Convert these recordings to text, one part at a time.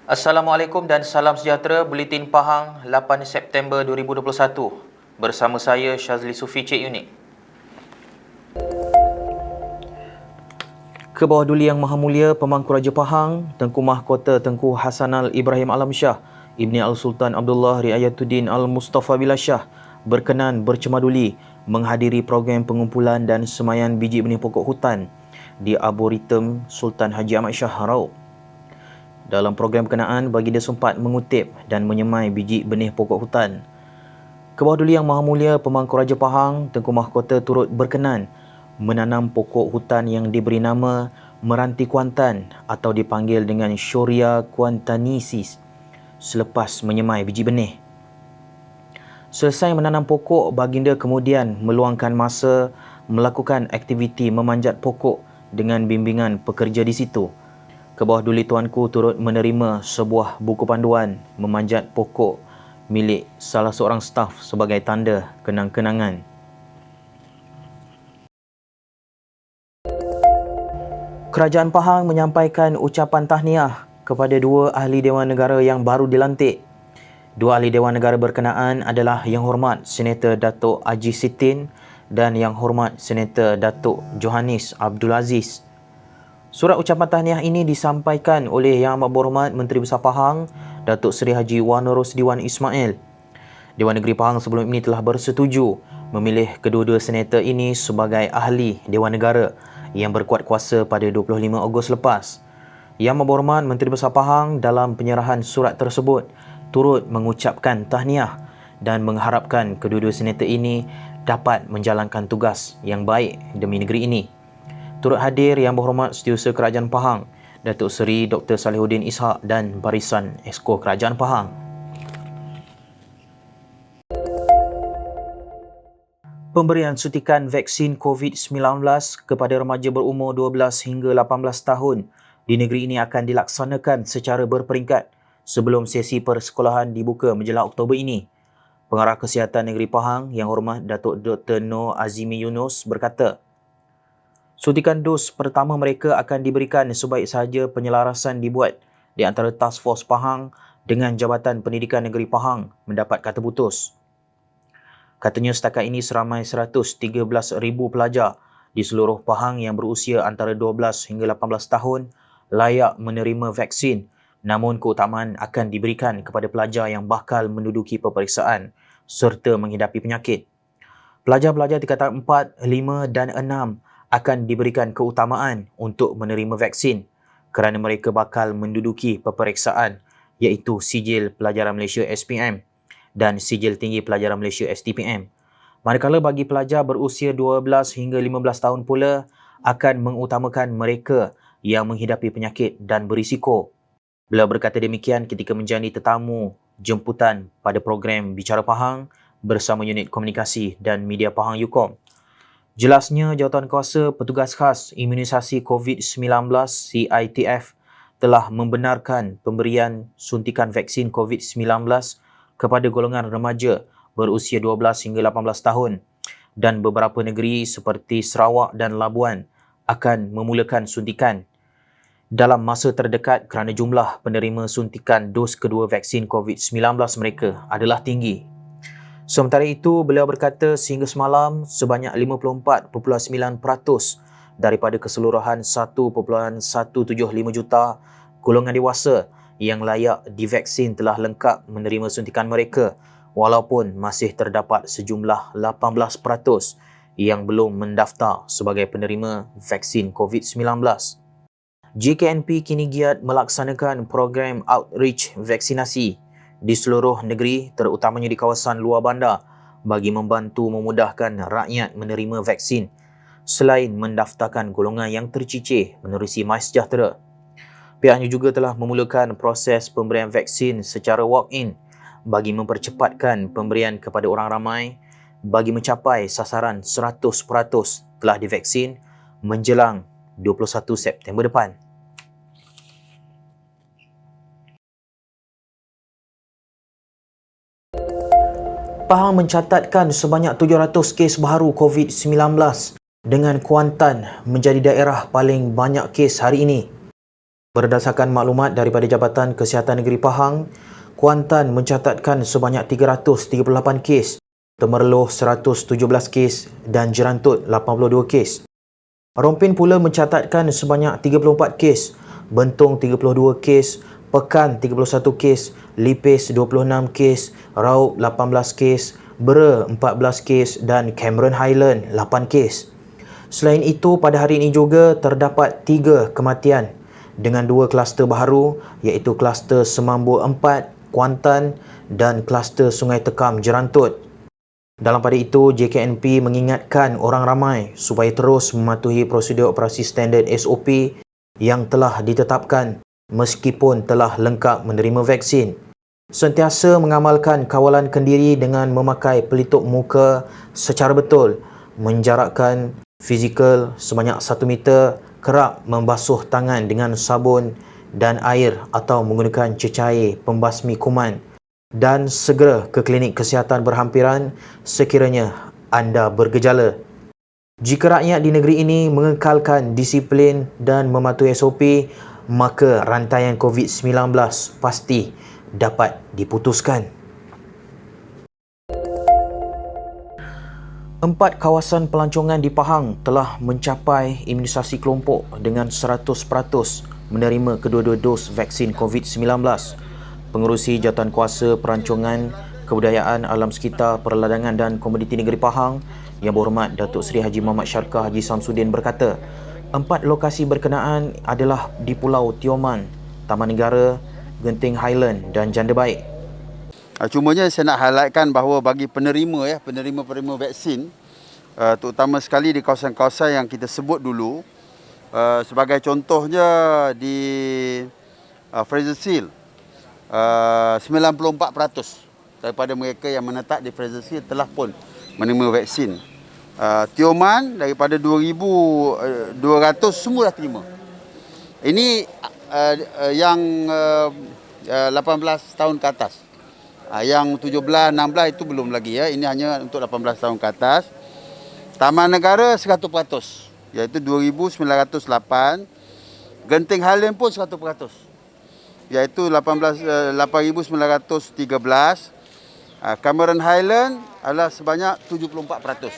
Assalamualaikum dan salam sejahtera. Buletin Pahang 8 September 2021. Bersama saya Syazli Sufi Cik Unik. Ke bawah Duli Yang Maha Mulia Pemangku Raja Pahang, Tengku Mahkota Tengku Hasanal Ibrahim Alam Shah, Ibni Al-Sultan Abdullah Riayatuddin Al-Mustafa Billah Shah berkenan bercemaduli menghadiri program pengumpulan dan semaian biji benih pokok hutan di Arboretum Sultan Haji Ahmad Shah Raub. Dalam program berkenaan, baginda sempat mengutip dan menyemai biji benih pokok hutan. Ke bawah Duli Yang Maha Mulia Pemangku Raja Pahang, Tengku Mahkota turut berkenan menanam pokok hutan yang diberi nama Meranti Kuantan atau dipanggil dengan Shoria Kuantanisis selepas menyemai biji benih. Selesai menanam pokok, baginda kemudian meluangkan masa melakukan aktiviti memanjat pokok dengan bimbingan pekerja di situ. Ke bawah Duli Tuanku turut menerima sebuah buku panduan memanjat pokok milik salah seorang staf sebagai tanda kenang-kenangan. Kerajaan Pahang menyampaikan ucapan tahniah kepada dua ahli Dewan Negara yang baru dilantik. Dua ahli Dewan Negara berkenaan adalah Yang Hormat Senator Datuk Haji Sitin dan Yang Hormat Senator Datuk Johannes Abdul Aziz. Surat ucapan tahniah ini disampaikan oleh Yang Amat Berhormat Menteri Besar Pahang, Datuk Seri Haji Wan Rosdiwan Ismail. Dewan Negeri Pahang sebelum ini telah bersetuju memilih kedua-dua senator ini sebagai ahli Dewan Negara yang berkuat kuasa pada 25 Ogos lepas. Yang Amat Berhormat Menteri Besar Pahang dalam penyerahan surat tersebut turut mengucapkan tahniah dan mengharapkan kedua-dua senator ini dapat menjalankan tugas yang baik demi negeri ini. Turut hadir Yang Berhormat Setiausaha Kerajaan Pahang, Datuk Seri Dr. Salihuddin Ishak dan Barisan Esko Kerajaan Pahang. Pemberian suntikan vaksin COVID-19 kepada remaja berumur 12 hingga 18 tahun di negeri ini akan dilaksanakan secara berperingkat sebelum sesi persekolahan dibuka menjelang Oktober ini. Pengarah Kesihatan Negeri Pahang, Yang Hormat Datuk Dr. Noor Azimi Yunus berkata, suntikan dos pertama mereka akan diberikan sebaik sahaja penyelarasan dibuat di antara Task Force Pahang dengan Jabatan Pendidikan Negeri Pahang mendapat kata putus. Katanya setakat ini seramai 113,000 pelajar di seluruh Pahang yang berusia antara 12 hingga 18 tahun layak menerima vaksin, namun keutamaan akan diberikan kepada pelajar yang bakal menduduki peperiksaan serta menghidapi penyakit. Pelajar-pelajar tingkatan 4, 5 dan 6 akan diberikan keutamaan untuk menerima vaksin kerana mereka bakal menduduki peperiksaan iaitu Sijil Pelajaran Malaysia SPM dan Sijil Tinggi Pelajaran Malaysia STPM. Manakala bagi pelajar berusia 12 hingga 15 tahun pula akan mengutamakan mereka yang menghidapi penyakit dan berisiko. Beliau berkata demikian ketika menjadi tetamu jemputan pada program Bicara Pahang bersama Unit Komunikasi dan Media Pahang UKOM. Jelasnya, Jawatankuasa Petugas Khas Imunisasi COVID-19 CITF telah membenarkan pemberian suntikan vaksin COVID-19 kepada golongan remaja berusia 12 hingga 18 tahun dan beberapa negeri seperti Sarawak dan Labuan akan memulakan suntikan dalam masa terdekat kerana jumlah penerima suntikan dos kedua vaksin COVID-19 mereka adalah tinggi. Sementara itu, beliau berkata sehingga semalam sebanyak 54.9% daripada keseluruhan 1.175 juta golongan dewasa yang layak divaksin telah lengkap menerima suntikan mereka, walaupun masih terdapat sejumlah 18% yang belum mendaftar sebagai penerima vaksin COVID-19. JKNP kini giat melaksanakan program outreach vaksinasi di seluruh negeri terutamanya di kawasan luar bandar bagi membantu memudahkan rakyat menerima vaksin selain mendaftarkan golongan yang tercicir menerusi MySejahtera. Pihaknya juga telah memulakan proses pemberian vaksin secara walk-in bagi mempercepatkan pemberian kepada orang ramai bagi mencapai sasaran 100% telah divaksin menjelang 21 September depan. Pahang mencatatkan sebanyak 700 kes baru COVID-19 dengan Kuantan menjadi daerah paling banyak kes hari ini. Berdasarkan maklumat daripada Jabatan Kesihatan Negeri Pahang, Kuantan mencatatkan sebanyak 338 kes, Temerloh 117 kes dan Jerantut 82 kes. Rompin pula mencatatkan sebanyak 34 kes, Bentong 32 kes, Pekan 31 kes, Lipis 26 kes, Raub 18 kes, Bera 14 kes dan Cameron Highland 8 kes. Selain itu, pada hari ini juga terdapat 3 kematian dengan 2 kluster baharu iaitu kluster Semambur 4, Kuantan dan kluster Sungai Tekam, Jerantut. Dalam pada itu, JKNP mengingatkan orang ramai supaya terus mematuhi prosedur operasi standard SOP yang telah ditetapkan meskipun telah lengkap menerima vaksin. Sentiasa mengamalkan kawalan kendiri dengan memakai pelitup muka secara betul, menjarakkan fizikal sebanyak 1 meter, kerap membasuh tangan dengan sabun dan air atau menggunakan cecair pembasmi kuman dan segera ke klinik kesihatan berhampiran sekiranya anda bergejala. Jika rakyat di negeri ini mengekalkan disiplin dan mematuhi SOP, maka rantaian COVID-19 pasti dapat diputuskan. 4 kawasan pelancongan di Pahang telah mencapai imunisasi kelompok dengan 100% menerima kedua-dua dos vaksin COVID-19. Pengerusi Jawatankuasa Perancangan, Kebudayaan, Alam Sekitar, Perladangan dan Komoditi Negeri Pahang Yang Berhormat Datuk Seri Haji Muhammad Syarkah Haji Samsudin berkata, 4 lokasi berkenaan adalah di Pulau Tioman, Taman Negara, Genting Highland dan Janda Baik. Cumanya saya nak highlightkan bahawa bagi penerima vaksin, terutama sekali di kawasan-kawasan yang kita sebut dulu, sebagai contohnya di Fraser Seal, 94% daripada mereka yang menetap di Fraser Seal telah pun menerima vaksin. Tioman daripada 2,200 semua dah terima. Ini yang 18 tahun ke atas. Yang 17, 16 itu belum lagi ya. Ini hanya untuk 18 tahun ke atas. Taman Negara 100%, iaitu 2,908. Genting Highland pun 100%, iaitu 8,913. Cameron Highland adalah sebanyak 74%.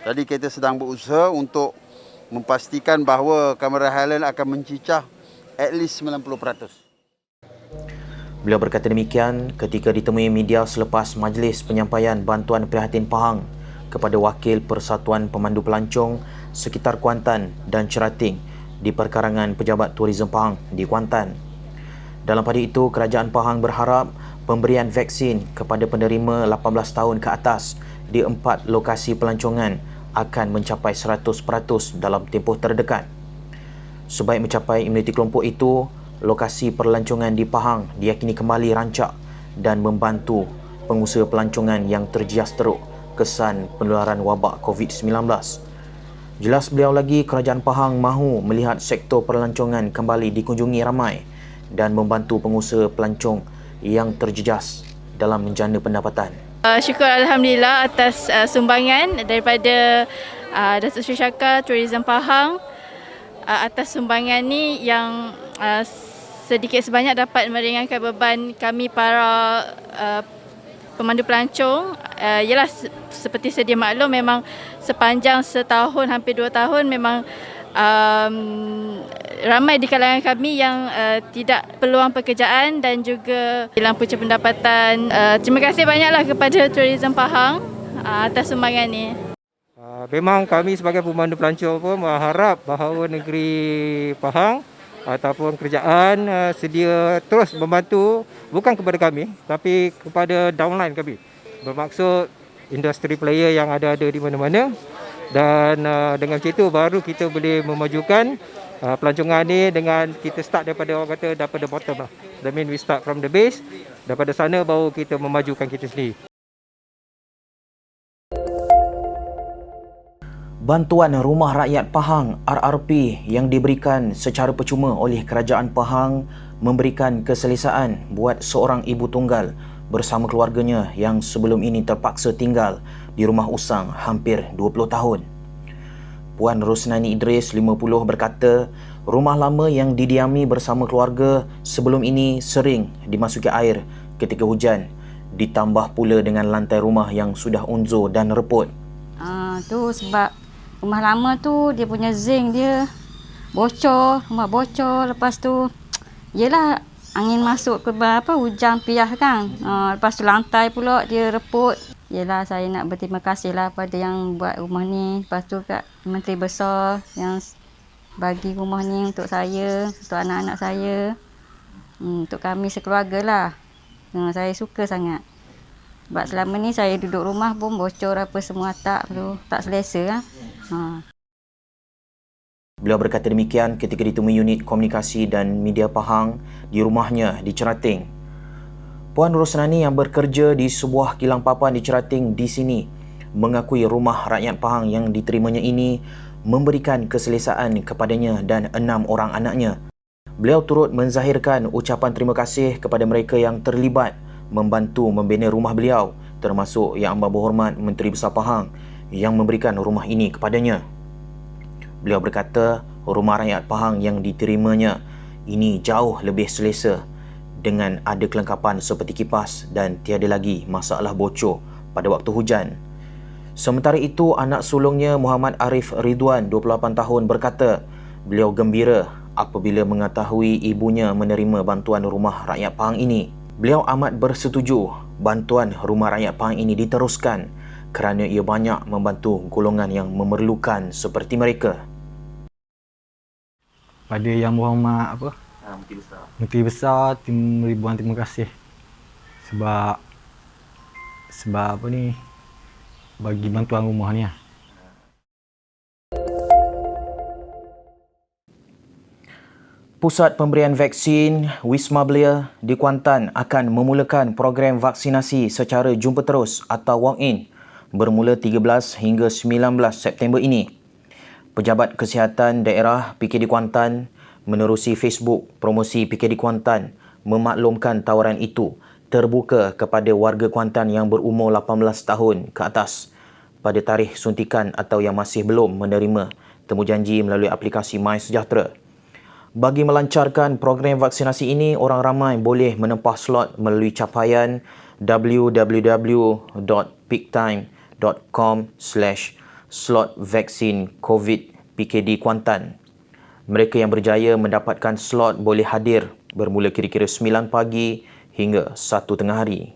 Jadi kita sedang berusaha untuk memastikan bahawa Cameron Highland akan mencicah at least 90%. Beliau berkata demikian ketika ditemui media selepas majlis penyampaian bantuan prihatin Pahang kepada Wakil Persatuan Pemandu Pelancong sekitar Kuantan dan Cerating di Perkarangan Pejabat Tourism Pahang di Kuantan. Dalam pada itu, Kerajaan Pahang berharap pemberian vaksin kepada penerima 18 tahun ke atas di 4 lokasi pelancongan akan mencapai 100% dalam tempoh terdekat. Sebaik mencapai imuniti kelompok itu, lokasi pelancongan di Pahang diyakini kembali rancak dan membantu pengusaha pelancongan yang terjejas teruk kesan penularan wabak COVID-19. Jelas beliau lagi, Kerajaan Pahang mahu melihat sektor pelancongan kembali dikunjungi ramai dan membantu pengusaha pelancong yang terjejas dalam menjana pendapatan. Syukur Alhamdulillah atas sumbangan daripada Datuk Seri Syarkah Tourism Pahang. Atas sumbangan ni yang sedikit sebanyak dapat meringankan beban kami para pemandu pelancong. Ialah seperti sedia maklum, memang sepanjang setahun, hampir 2 tahun memang ramai di kalangan kami yang tidak peluang pekerjaan dan juga hilang punca pendapatan. Terima kasih banyaklah kepada Tourism Pahang atas sumbangan ni. Memang kami sebagai pemandu pelancong pun berharap bahawa negeri Pahang ataupun kerajaan sedia terus membantu, bukan kepada kami tapi kepada downline kami. Bermaksud industri player yang ada di mana-mana, dan dengan macam itu baru kita boleh memajukan pelancongan ni dengan kita start daripada orang kata daripada bottom lah. That mean we start from the base, daripada sana baru kita memajukan kita sendiri. Bantuan Rumah Rakyat Pahang RRP yang diberikan secara percuma oleh Kerajaan Pahang memberikan keselesaan buat seorang ibu tunggal bersama keluarganya yang sebelum ini terpaksa tinggal di rumah usang hampir 20 tahun. Puan Rosnani Idris, 50, berkata rumah lama yang didiami bersama keluarga sebelum ini sering dimasuki air ketika hujan, ditambah pula dengan lantai rumah yang sudah unzur dan reput. Tu sebab rumah lama tu dia punya zinc dia bocor, rumah bocor, lepas tu yelah angin masuk ke hujan piah kan. Lepas tu lantai pula dia reput. Yelah saya nak berterima kasih lah pada yang buat rumah ni. Lepas tu kat Menteri Besar yang bagi rumah ni untuk saya, untuk anak-anak saya, untuk kami sekeluarga lah. Saya suka sangat. Sebab selama ni saya duduk rumah pun bocor apa semua atap tu, tak selesa lah. Beliau berkata demikian ketika ditemui unit komunikasi dan media Pahang di rumahnya di Cerating. Puan Rosnani yang bekerja di sebuah kilang papan di Cerating di sini mengakui rumah rakyat Pahang yang diterimanya ini memberikan keselesaan kepadanya dan 6 orang anaknya. Beliau turut menzahirkan ucapan terima kasih kepada mereka yang terlibat membantu membina rumah beliau, termasuk Yang Amat Berhormat Menteri Besar Pahang yang memberikan rumah ini kepadanya. Beliau berkata rumah rakyat Pahang yang diterimanya ini jauh lebih selesa dengan ada kelengkapan seperti kipas dan tiada lagi masalah bocor pada waktu hujan. Sementara itu, anak sulungnya Muhammad Arif Ridwan, 28 tahun, berkata beliau gembira apabila mengetahui ibunya menerima bantuan rumah rakyat Pahang ini. Beliau amat bersetuju bantuan rumah rakyat Pahang ini diteruskan kerana ia banyak membantu golongan yang memerlukan seperti mereka. Pada Yang Berhormat Menteri Besar, ribuan terima kasih sebab bagi bantuan rumah ni. Pusat Pemberian Vaksin Wisma Belia di Kuantan akan memulakan program vaksinasi secara jumpa terus atau walk-in bermula 13 hingga 19 September ini. Pejabat Kesihatan Daerah PKD Kuantan menerusi Facebook promosi PKD Kuantan memaklumkan tawaran itu terbuka kepada warga Kuantan yang berumur 18 tahun ke atas pada tarikh suntikan atau yang masih belum menerima temujanji melalui aplikasi MySejahtera. Bagi melancarkan program vaksinasi ini, orang ramai boleh menempah slot melalui capaian www.peaktime.com/slot-vaksin-COVID-PKD Kuantan. Mereka yang berjaya mendapatkan slot boleh hadir bermula kira-kira 9 pagi hingga 1 tengah hari.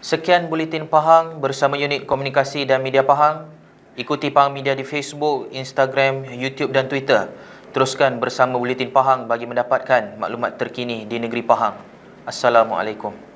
Sekian Buletin Pahang bersama unit komunikasi dan media Pahang. Ikuti Pahang Media di Facebook, Instagram, YouTube dan Twitter. Teruskan bersama Buletin Pahang bagi mendapatkan maklumat terkini di negeri Pahang. Assalamualaikum.